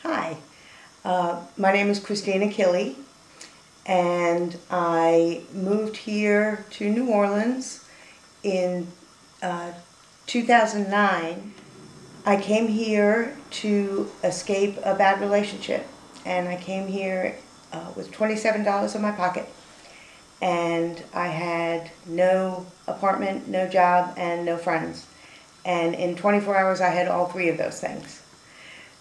Hi, my name is Christine Achille, and I moved here to New Orleans in 2009. I came here to escape a bad relationship, and I came here with $27 in my pocket, and I had no apartment, no job, and no friends. And in 24 hours I had all three of those things.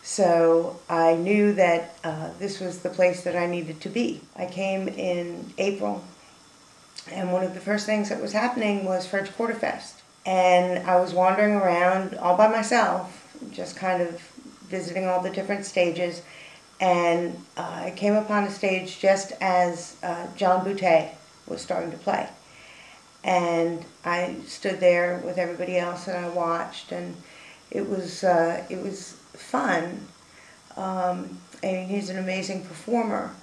So I knew that this was the place that I needed to be. I came in April, and one of the first things that was happening was French Quarter Fest. And I was wandering around all by myself, just kind of visiting all the different stages, and I came upon a stage just as John Boutte was starting to play. And I stood there with everybody else and I watched, and it was fun. I mean, he's an amazing performer.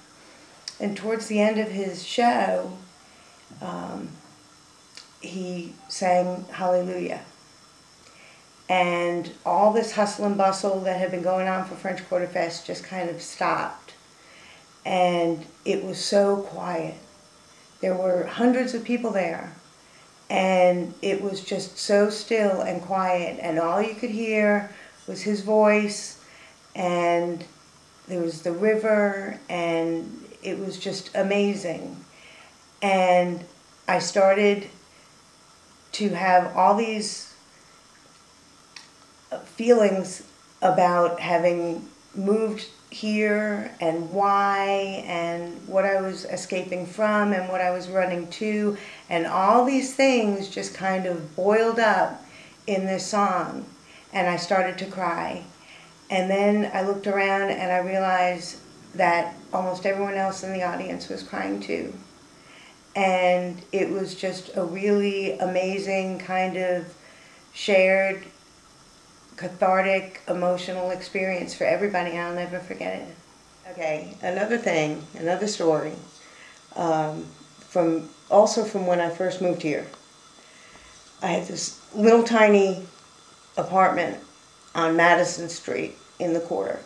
And towards the end of his show, he sang Hallelujah. And all this hustle and bustle that had been going on for French Quarter Fest just kind of stopped. And it was so quiet. There were hundreds of people there. And it was just so still and quiet. And all you could hear was his voice, and there was the river, and it was just amazing. And I started to have all these feelings about having moved here and why and what I was escaping from and what I was running to, and all these things just kind of boiled up in this song, and I started to cry. And then I looked around and I realized that almost everyone else in the audience was crying too. And it was just a really amazing kind of shared cathartic, emotional experience for everybody. I'll never forget it. Okay, another story, from when I first moved here. I had this little tiny apartment on Madison Street in the Quarter,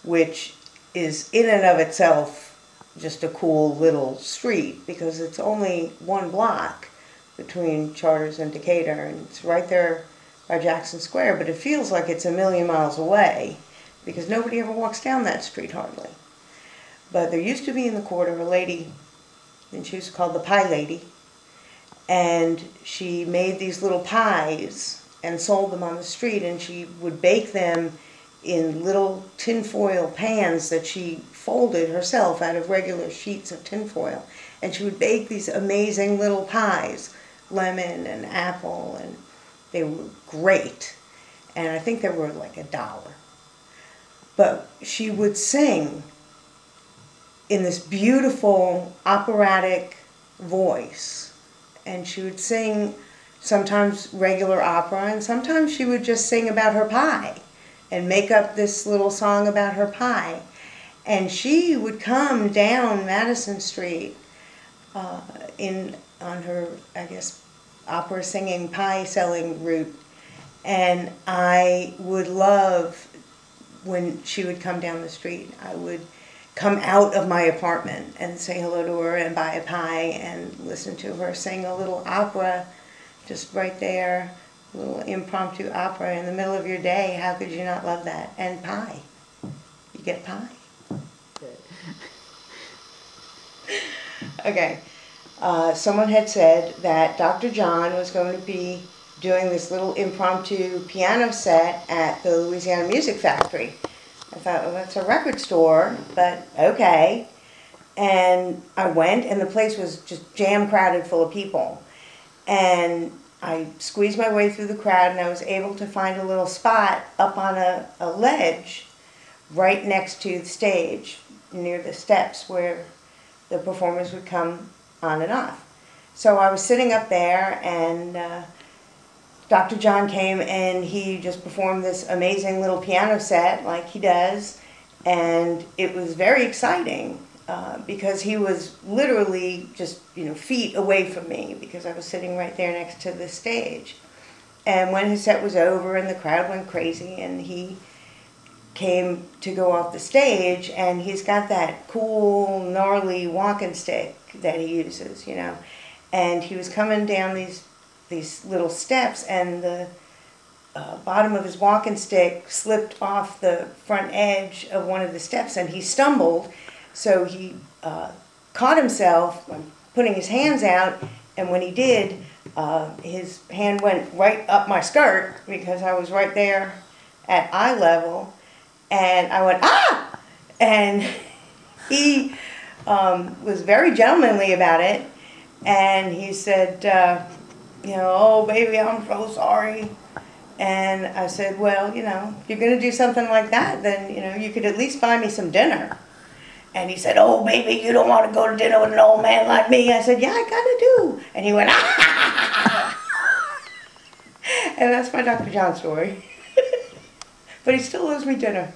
which is in and of itself just a cool little street because it's only one block between Charters and Decatur, and it's right there by Jackson Square, but it feels like it's a million miles away because nobody ever walks down that street hardly. But there used to be in the Quarter a lady, and she was called the Pie Lady, and she made these little pies and sold them on the street, and she would bake them in little tinfoil pans that she folded herself out of regular sheets of tinfoil, and she would bake these amazing little pies, lemon and apple, and they were great, and I think they were like $1. But she would sing in this beautiful operatic voice, and she would sing sometimes regular opera, and sometimes she would just sing about her pie and make up this little song about her pie. And she would come down Madison Street on her, I guess, opera singing, pie selling route, and I would love when she would come down the street. I would come out of my apartment and say hello to her and buy a pie and listen to her sing a little opera just right there, a little impromptu opera in the middle of your day. How could you not love that? And pie. You get pie. Good. Okay. Someone had said that Dr. John was going to be doing this little impromptu piano set at the Louisiana Music Factory. I thought, well, that's a record store, but okay. And I went, and the place was just jam-crowded full of people. And I squeezed my way through the crowd, and I was able to find a little spot up on a ledge right next to the stage, near the steps where the performers would come on and off. So I was sitting up there, and Dr. John came, and he just performed this amazing little piano set like he does, and it was very exciting because he was literally just feet away from me because I was sitting right there next to the stage. And when his set was over and the crowd went crazy, and he came to go off the stage, and he's got that cool, gnarly walking stick that he uses, you know. And he was coming down these little steps, and the bottom of his walking stick slipped off the front edge of one of the steps, and he stumbled. So he caught himself putting his hands out, and when he did, his hand went right up my skirt because I was right there at eye level, and I went, ah! And he was very gentlemanly about it, and he said, you know, oh baby, I'm so sorry. And I said, well, you know, if you're going to do something like that, then, you know, you could at least buy me some dinner. And he said, oh baby, you don't want to go to dinner with an old man like me. I said, yeah, I kind of do. And he went, ah! And that's my Dr. John story. But he still owes me dinner.